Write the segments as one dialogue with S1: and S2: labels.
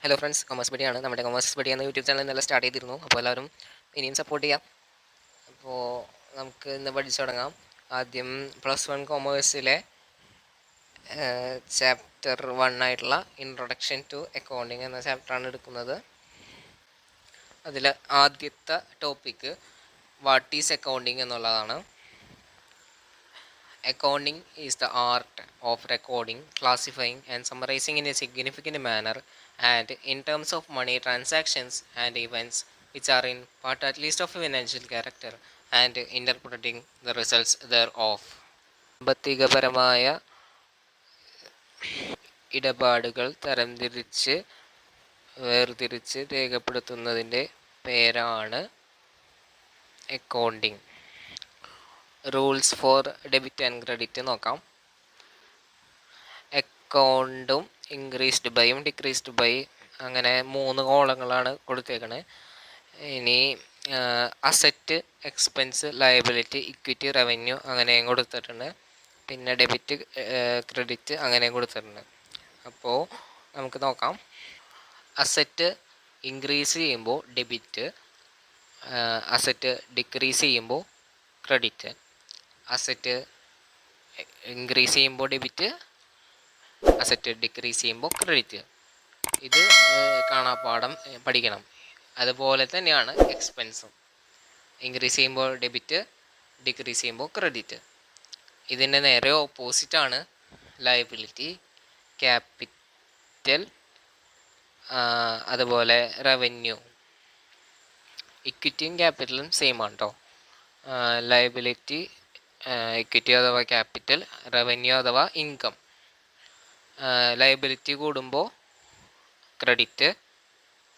S1: Hello friends, commerce പടിയാണ്. നമ്മുടെ commerce പടി എന്ന യൂട്യൂബ് ചാനൽ ഇന്നലെ സ്റ്റാർട്ട് ചെയ്തിരുന്നു. അപ്പോൾ എല്ലാവരും ഇനിയും സപ്പോർട്ട് ചെയ്യാം. അപ്പോൾ നമുക്ക് ഇന്ന് പഠിച്ചു തുടങ്ങാം. ആദ്യം +1 കൊമേഴ്സിലെ ചാപ്റ്റർ 1 ആയിട്ടുള്ള ഇൻട്രൊഡക്ഷൻ ടു അക്കൗണ്ടിങ് എന്ന ചാപ്റ്ററാണ് എടുക്കുന്നത്. അതിൽ ആദ്യത്തെ ടോപ്പിക്ക് വാട്ട് ഈസ് അക്കൗണ്ടിങ് എന്നുള്ളതാണ്. Accounting is the art of recording, classifying, and summarizing in a significant manner and in terms of money transactions and events which are in part at least of a financial character and interpreting the results thereof. സാമ്പത്തികപരമായ ഇടപാടുകൾ വേർതിരിച്ച് രേഖപ്പെടുത്തുന്നതിൻ്റെ പേരാണ് accounting. Rules for debit and credit നോക്കാം. അക്കൗണ്ടും increased ബൈയും decreased by അങ്ങനെ 3 കോളങ്ങളാണ് കൊടുത്തേക്കണത്. ഇനി asset, expense, liability, equity, revenue അങ്ങനെയും കൊടുത്തിട്ടുണ്ട്. പിന്നെ ഡെബിറ്റ്, ക്രെഡിറ്റ് അങ്ങനെയും കൊടുത്തിട്ടുണ്ട്. അപ്പോൾ നമുക്ക് നോക്കാം. അസറ്റ് ഇൻക്രീസ് ചെയ്യുമ്പോൾ ഡെബിറ്റ്, അസറ്റ് ഡിക്രീസ് ചെയ്യുമ്പോൾ ക്രെഡിറ്റ്. അസറ്റ് ഇൻക്രീസ് ചെയ്യുമ്പോൾ ഡെബിറ്റ്, അസറ്റ് ഡിക്രീസ് ചെയ്യുമ്പോൾ ക്രെഡിറ്റ്. ഇത് കാണാപ്പാഠം പഠിക്കണം. അതുപോലെ തന്നെയാണ് എക്സ്പെൻസും. ഇൻക്രീസ് ചെയ്യുമ്പോൾ ഡെബിറ്റ്, ഡിക്രീസ് ചെയ്യുമ്പോൾ ക്രെഡിറ്റ്. ഇതിൻ്റെ നേരെ ഓപ്പോസിറ്റാണ് ലയബിലിറ്റി, ക്യാപിറ്റൽ, അതുപോലെ റവന്യൂ. ഇക്വിറ്റിയും ക്യാപിറ്റലും സെയിം ആണ് കേട്ടോ. ലയബിലിറ്റി, ഇക്വിറ്റി അഥവാ ക്യാപിറ്റൽ, റവന്യൂ അഥവാ ഇൻകം. ലയബിലിറ്റി കൂടുമ്പോൾ ക്രെഡിറ്റ്,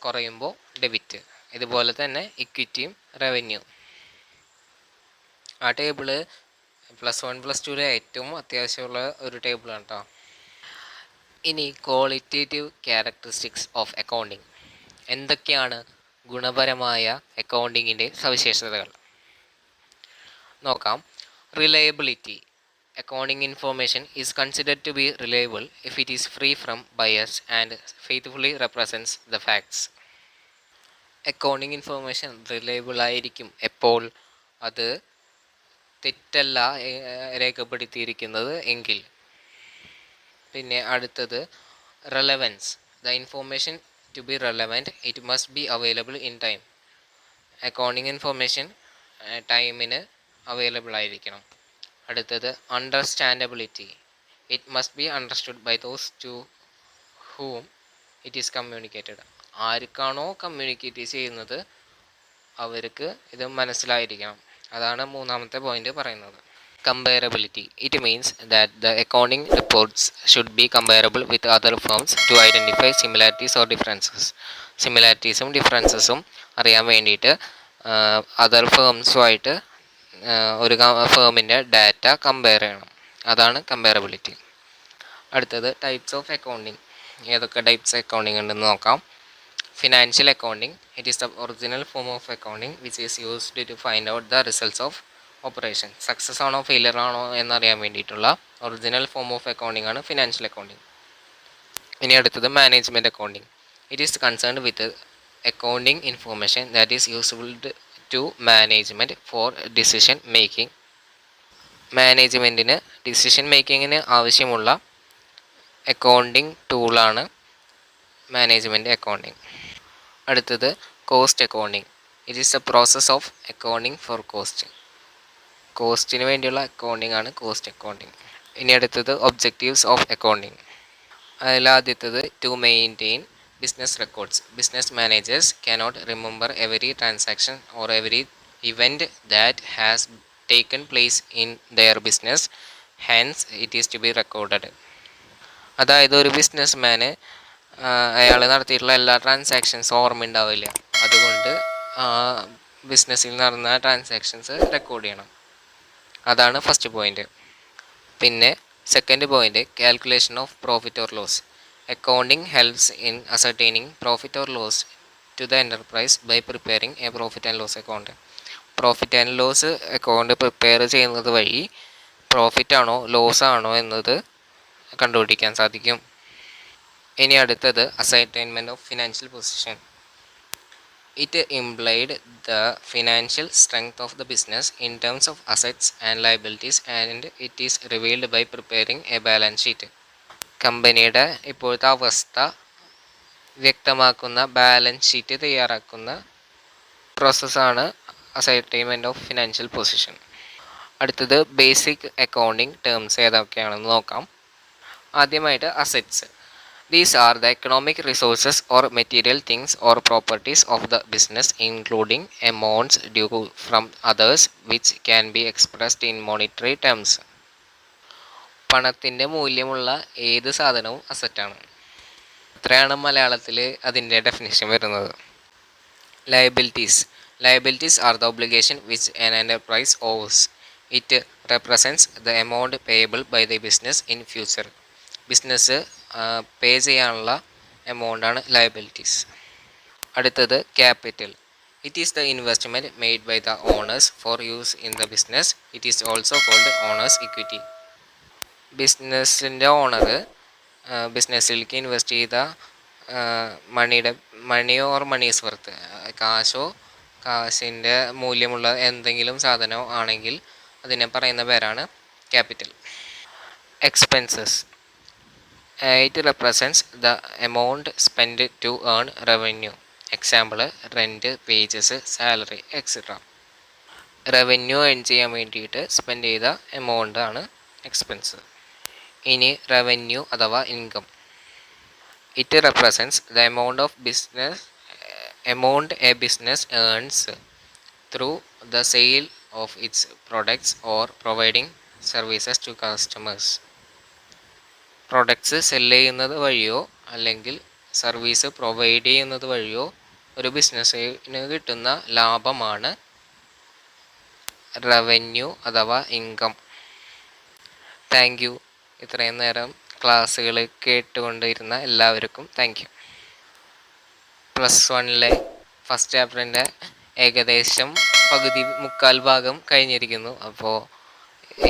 S1: കുറയുമ്പോൾ ഡെബിറ്റ്. ഇതുപോലെ തന്നെ ഇക്വിറ്റിയും റവന്യൂ. ആ ടേബിള് +1 +2 ഏറ്റവും അത്യാവശ്യമുള്ള ഒരു ടേബിളാണ് കേട്ടോ. ഇനി ക്വാളിറ്റേറ്റീവ് ക്യാരക്ടറിസ്റ്റിക്സ് ഓഫ് അക്കൗണ്ടിങ്. എന്തൊക്കെയാണ് ഗുണപരമായ അക്കൗണ്ടിങ്ങിൻ്റെ സവിശേഷതകൾ നോക്കാം. Reliability. Accounting information is considered to be reliable if it is free from bias and faithfully represents the facts. Accounting information reliable ആയിരിക്കും എപ്പോൾ അത് തെറ്റല്ല രേഖപ്പെടുത്തിയിരിക്കുന്നത് എങ്കിൽ. പിന്നെ അടുത്തത് relevance. The information to be relevant it must be available in time. Accounting information ടൈമിന് available ആയിരിക്കണം. അടുത്തത് understandability. It must be understood by those to whom it is communicated. ആർക്കാണോ കമ്മ്യൂണിക്കേറ്റ് ചെയ്യുന്നത് അവർക്ക് ഇത് മനസ്സിലായിരിക്കണം. അതാണ് 3ാമത്തെ പോയിന്റ് പറയുന്നത്. Comparability. It means that the accounting reports should be comparable with other firms to identify similarities or differences. സിമിലാരിറ്റീസും ഡിഫറൻസസും അറിയാൻ വേണ്ടിയിട്ട് അതർ ഫേംസുമായിട്ട് ഒരു ഫേമിൻ്റെ ഡാറ്റ കമ്പയർ ചെയ്യണം. അതാണ് കമ്പയറബിലിറ്റി. അടുത്തത് ടൈപ്സ് ഓഫ് അക്കൗണ്ടിങ്. ഏതൊക്കെ ടൈപ്സ് അക്കൗണ്ടിങ് ഉണ്ടെന്ന് നോക്കാം. Financial accounting. It is the original form of accounting which is used to find out the results of operation. Success ആണോ ഫെയിലിയർ ആണോ എന്നറിയാൻ വേണ്ടിയിട്ടുള്ള ഒറിജിനൽ ഫോം ഓഫ് അക്കൗണ്ടിങ് ആണ് financial accounting. ഇനി അടുത്തത് management accounting. It is concerned with accounting information that is useful to management for decision making. മാനേജ്മെൻറ്റിന് ഡിസിഷൻ മേക്കിങ്ങിന് ആവശ്യമുള്ള അക്കൗണ്ടിങ് ടൂളാണ് മാനേജ്മെൻറ്റ് അക്കൗണ്ടിങ്. അടുത്തത് cost accounting. It is a process of accounting for cost. കോസ്റ്റിന് വേണ്ടിയുള്ള അക്കൗണ്ടിങ് ആണ് കോസ്റ്റ് അക്കൗണ്ടിങ്. ഇനി അടുത്തത് ഒബ്ജക്റ്റീവ്സ് ഓഫ് അക്കൗണ്ടിങ്. അതിലാദ്യത്തത് to maintain business records. Business managers cannot remember every transaction or every event that has taken place in their business, hence it is to be recorded. അതായത് ഒരു business മാന് അയാൾ നടത്തിയിട്ടുള്ള എല്ലാ ട്രാൻസാക്ഷൻസും ഓർമ്മ ഉണ്ടാവില്ല. അതുകൊണ്ട് ബിസിനസ്സിൽ നടന്ന ട്രാൻസാക്ഷൻസ് റെക്കോർഡ് ചെയ്യണം. അതാണ് ഫസ്റ്റ് പോയിന്റ്. പിന്നെ second point calculation of profit or loss. Accounting helps in ascertaining profit or loss to the enterprise by preparing a profit and loss account. Profit and loss account prepare ചെയ്യുന്നത് വഴി profit ആണോ loss ആണോ എന്നത് കണ്ടുപിടിക്കാൻ സാധിക്കും. ഇനി അടുത്തത് assignment of financial position. It implied the financial strength of the business in terms of assets and liabilities, and it is revealed by preparing a balance sheet. കമ്പനിയുടെ ഇപ്പോഴത്തെ അവസ്ഥ വ്യക്തമാക്കുന്ന ബാലൻസ് ഷീറ്റ് തയ്യാറാക്കുന്ന പ്രോസസ്സാണ് അസൈൻമെൻറ്റ് ഓഫ് ഫിനാൻഷ്യൽ പൊസിഷൻ. അടുത്തത് basic accounting terms ഏതൊക്കെയാണെന്ന് നോക്കാം. ആദ്യമായിട്ട് assets. These are the economic resources or material things or properties of the business, including amounts due from others which can be expressed in monetary terms. പണത്തിൻ്റെ മൂല്യമുള്ള ഏത് സാധനവും അസറ്റാണ്. അത്രയാണ് മലയാളത്തിൽ അതിൻ്റെ ഡെഫിനിഷൻ വരുന്നത്. Liabilities. Liabilities are the obligation which an enterprise owes. It represents the amount payable by the business in future. Business pay ചെയ്യാനുള്ള എമൗണ്ടാണ് ലയബിലിറ്റീസ്. അടുത്തത് capital. It is the investment made by the owners for use in the business. It is also called owners equity. ബിസിനസ്സിൻ്റെ owner ബിസിനസ്സിലേക്ക് invest ചെയ്ത money or moneys worth, കാശിൻ്റെ മൂല്യമുള്ള എന്തെങ്കിലും സാധനം ആണെങ്കിൽ അതിനെ പറയുന്ന പേരാണ് capital. Expenses. It represents the amount spent to earn revenue. Example, rent, wages, salary, etc. Revenue earn ചെയ്യാൻ വേണ്ടിയിട്ട് സ്പെൻഡ് ചെയ്ത എമൗണ്ട് ആണ് എക്സ്പെൻസ്. ഇനി റവന്യൂ അഥവാ income. It represents the amount a business earns through the sale of its products or providing services to customers. Products sell ചെയ്യുന്നത് വഴിയോ അല്ലെങ്കിൽ service provide ചെയ്യുന്നത് വഴിയോ ഒരു ബിസിനസ്സിന് കിട്ടുന്ന ലാഭമാണ് റവന്യൂ അഥവാ ഇൻകം. Thank you. ഇത്രയും നേരം ക്ലാസ്സുകൾ കേട്ടുകൊണ്ടിരുന്ന എല്ലാവർക്കും താങ്ക് യു. +1 ഫസ്റ്റ് ചാപ്റ്ററിൻ്റെ ഏകദേശം മുക്കാൽ ഭാഗം കഴിഞ്ഞിരിക്കുന്നു. അപ്പോൾ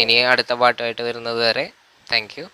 S1: ഇനി അടുത്ത പാട്ടുമായിട്ട് വരുന്നത് വരെ താങ്ക് യു.